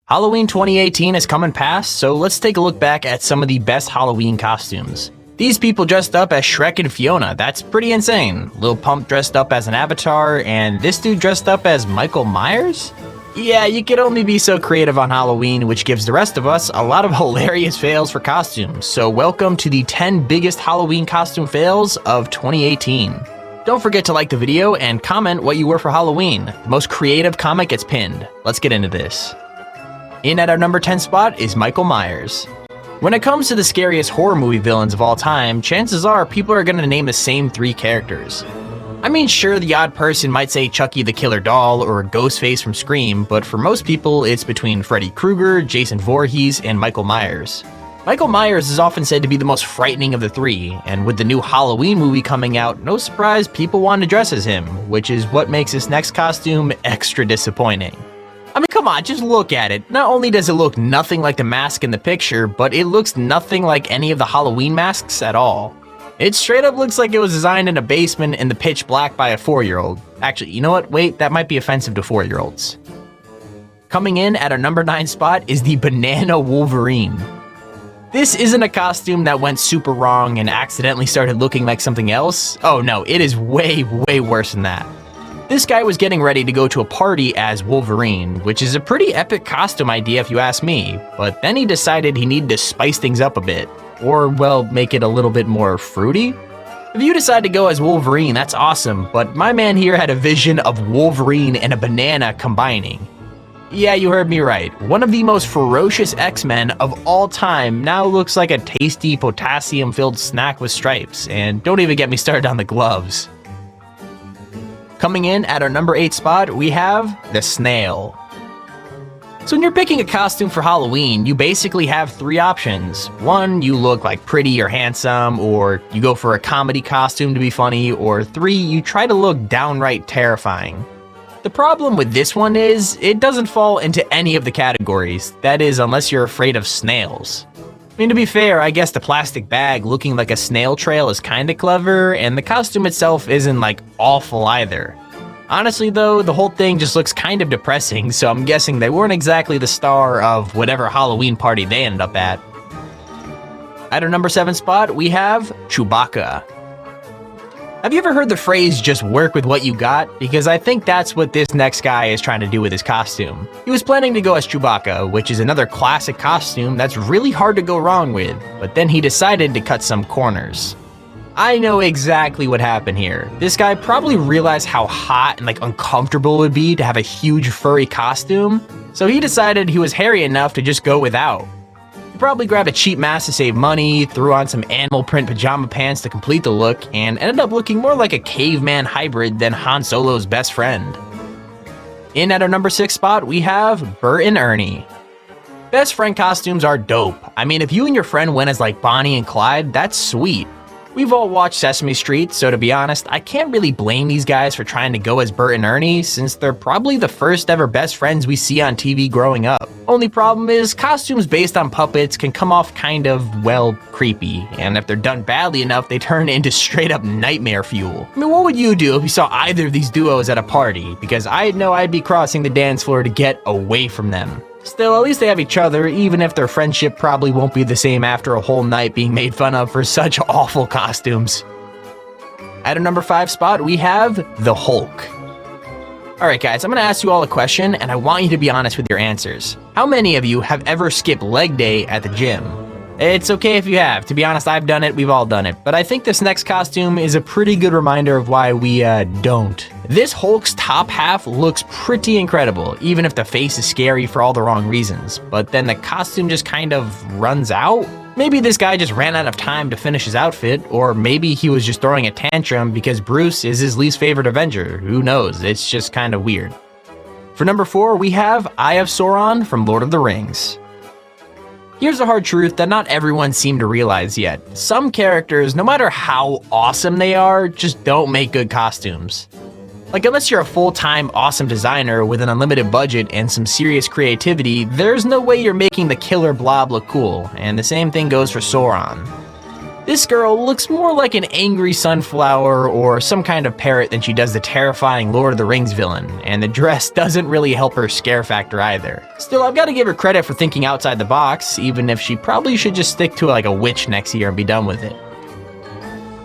Halloween 2018 is coming past, so let's take a look back at some of the best Halloween costumes. These people dressed up as Shrek and Fiona, that's pretty insane. Lil Pump dressed up as an avatar, and this dude dressed up as Michael Myers? Yeah, you can only be so creative on Halloween, which gives the rest of us a lot of hilarious fails for costumes. So welcome to the 10 biggest Halloween costume fails of 2018. Don't forget to like the video and comment what you were for Halloween. The most creative comment gets pinned. Let's get into this. In at our number 10 spot is Michael Myers. When it comes to the scariest horror movie villains of all time, chances are people are going to name the same 3 characters. I mean, sure, the odd person might say Chucky the Killer Doll or Ghostface from Scream, but for most people, it's between Freddy Krueger, Jason Voorhees, and Michael Myers. Michael Myers is often said to be the most frightening of the 3, and with the new Halloween movie coming out, no surprise people want to dress as him, which is what makes this next costume extra disappointing. I mean, come on, just look at it. Not only does it look nothing like the mask in the picture, but it looks nothing like any of the Halloween masks at all. It straight up looks like it was designed in a basement in the pitch black by a 4-year-old. Actually, you know what? Wait, that might be offensive to 4-year-olds. Coming in at our number 9 spot is the Banana Wolverine. This isn't a costume that went super wrong and accidentally started looking like something else. Oh no, it is way worse than that. This guy was getting ready to go to a party as Wolverine, which is a pretty epic costume idea if you ask me, but then he decided he needed to spice things up a bit. Or, well, make it a little bit more fruity? If you decide to go as Wolverine, that's awesome, but my man here had a vision of Wolverine and a banana combining. Yeah, you heard me right. One of the most ferocious X-Men of all time now looks like a tasty, potassium-filled snack with stripes, and don't even get me started on the gloves. Coming in at our number 8 spot, we have the Snail. So when you're picking a costume for Halloween, you basically have 3 options. 1, you look like pretty or handsome, or you go for a comedy costume to be funny, or 3, you try to look downright terrifying. The problem with this one is, it doesn't fall into any of the categories. That is, unless you're afraid of snails. I mean, to be fair, I guess the plastic bag looking like a snail trail is kinda clever, and the costume itself isn't, like, awful either. Honestly though, the whole thing just looks kind of depressing, so I'm guessing they weren't exactly the star of whatever Halloween party they ended up at. At our number 7 spot, we have Chewbacca. Have you ever heard the phrase, just work with what you got? Because I think that's what this next guy is trying to do with his costume. He was planning to go as Chewbacca, which is another classic costume that's really hard to go wrong with, but then he decided to cut some corners. I know exactly what happened here. This guy probably realized how hot and uncomfortable it would be to have a huge furry costume, so he decided he was hairy enough to just go without. He probably grabbed a cheap mask to save money, threw on some animal print pajama pants to complete the look, and ended up looking more like a caveman hybrid than Han Solo's best friend. In at our number 6 spot, we have Bert and Ernie. Best friend costumes are dope. I mean, if you and your friend went as Bonnie and Clyde, that's sweet. We've all watched Sesame Street, so to be honest, I can't really blame these guys for trying to go as Bert and Ernie, since they're probably the first ever best friends we see on TV growing up. Only problem is, costumes based on puppets can come off kind of, well, creepy, and if they're done badly enough, they turn into straight up nightmare fuel. I mean, what would you do if you saw either of these duos at a party? Because I know I'd be crossing the dance floor to get away from them. Still, at least they have each other, even if their friendship probably won't be the same after a whole night being made fun of for such awful costumes. At our number 5 spot, we have the Hulk. Alright guys, I'm gonna ask you all a question, and I want you to be honest with your answers. How many of you have ever skipped leg day at the gym? It's okay if you have. To be honest, I've done it, we've all done it. But I think this next costume is a pretty good reminder of why we, don't. This Hulk's top half looks pretty incredible, even if the face is scary for all the wrong reasons. But then the costume just kind of runs out? Maybe this guy just ran out of time to finish his outfit, or maybe he was just throwing a tantrum because Bruce is his least favorite Avenger. Who knows? It's just kind of weird. For number 4, we have Eye of Sauron from Lord of the Rings. Here's the hard truth that not everyone seemed to realize yet. Some characters, no matter how awesome they are, just don't make good costumes. Unless you're a full-time awesome designer with an unlimited budget and some serious creativity, there's no way you're making the killer blob look cool, and the same thing goes for Sauron. This girl looks more like an angry sunflower or some kind of parrot than she does the terrifying Lord of the Rings villain, and the dress doesn't really help her scare factor either. Still, I've got to give her credit for thinking outside the box, even if she probably should just stick to like a witch next year and be done with it.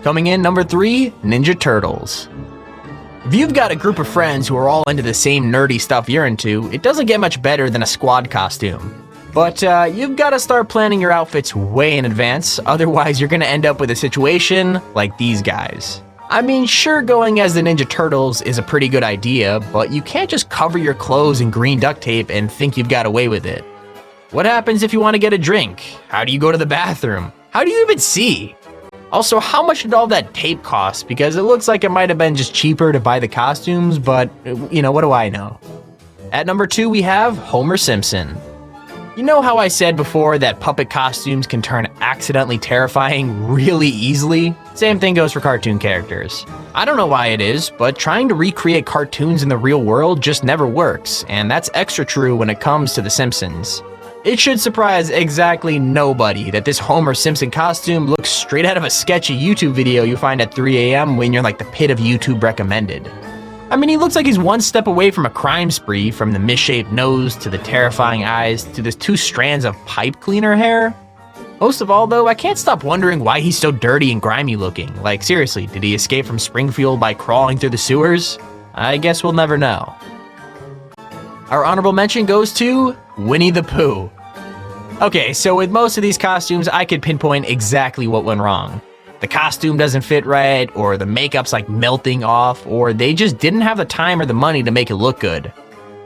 Coming in number 3, Ninja Turtles. If you've got a group of friends who are all into the same nerdy stuff you're into, it doesn't get much better than a squad costume. But you've got to start planning your outfits way in advance, otherwise you're going to end up with a situation like these guys. I mean, sure, going as the Ninja Turtles is a pretty good idea, but you can't just cover your clothes in green duct tape and think you've got away with it. What happens if you want to get a drink? How do you go to the bathroom? How do you even see? Also, how much did all that tape cost? Because it looks like it might have been just cheaper to buy the costumes, but, you know, what do I know? At number 2, we have Homer Simpson. You know how I said before that puppet costumes can turn accidentally terrifying really easily? Same thing goes for cartoon characters. I don't know why it is, but trying to recreate cartoons in the real world just never works, and that's extra true when it comes to The Simpsons. It should surprise exactly nobody that this Homer Simpson costume looks straight out of a sketchy YouTube video you find at 3 AM when you're like the pit of YouTube recommended. I mean, he looks like he's one step away from a crime spree, from the misshaped nose to the terrifying eyes to the 2 strands of pipe cleaner hair. Most of all, though, I can't stop wondering why he's so dirty and grimy looking. Like, seriously, did he escape from Springfield by crawling through the sewers? I guess we'll never know. Our honorable mention goes to Winnie the Pooh. Okay, so with most of these costumes, I could pinpoint exactly what went wrong. The costume doesn't fit right, or the makeup's like melting off, or they just didn't have the time or the money to make it look good.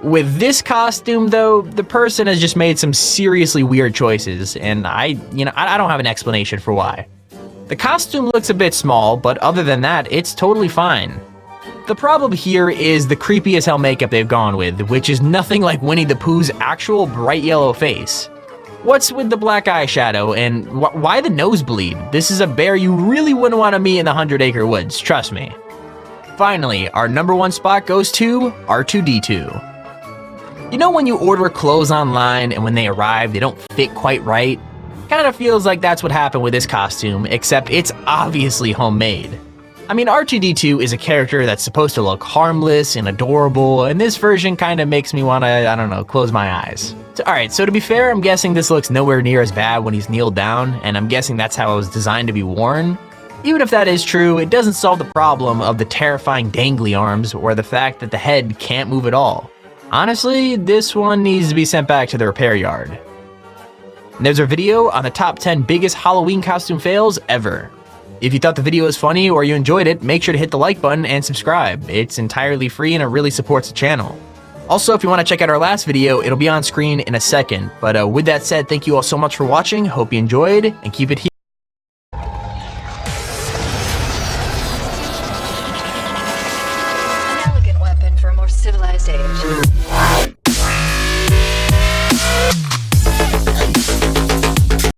With this costume though, the person has just made some seriously weird choices, and I don't have an explanation for why. The costume looks a bit small, but other than that, it's totally fine. The problem here is the creepy as hell makeup they've gone with, which is nothing like Winnie the Pooh's actual bright yellow face. What's with the black eyeshadow, and why the nosebleed? This is a bear you really wouldn't want to meet in the 100-acre woods, trust me. Finally, our number 1 spot goes to R2-D2. You know when you order clothes online and when they arrive, they don't fit quite right? Kinda feels like that's what happened with this costume, except it's obviously homemade. I mean, R2-D2 is a character that's supposed to look harmless and adorable, and this version kinda makes me wanna, I don't know, close my eyes. Alright, so to be fair, I'm guessing this looks nowhere near as bad when he's kneeled down, and I'm guessing that's how it was designed to be worn. Even if that is true, it doesn't solve the problem of the terrifying dangly arms or the fact that the head can't move at all. Honestly, this one needs to be sent back to the repair yard. And there's our video on the top 10 biggest Halloween costume fails ever. If you thought the video was funny or you enjoyed it, make sure to hit the like button and subscribe. It's entirely free and it really supports the channel. Also, if you want to check out our last video, it'll be on screen in a second. But with that said, thank you all so much for watching. Hope you enjoyed, and keep it here.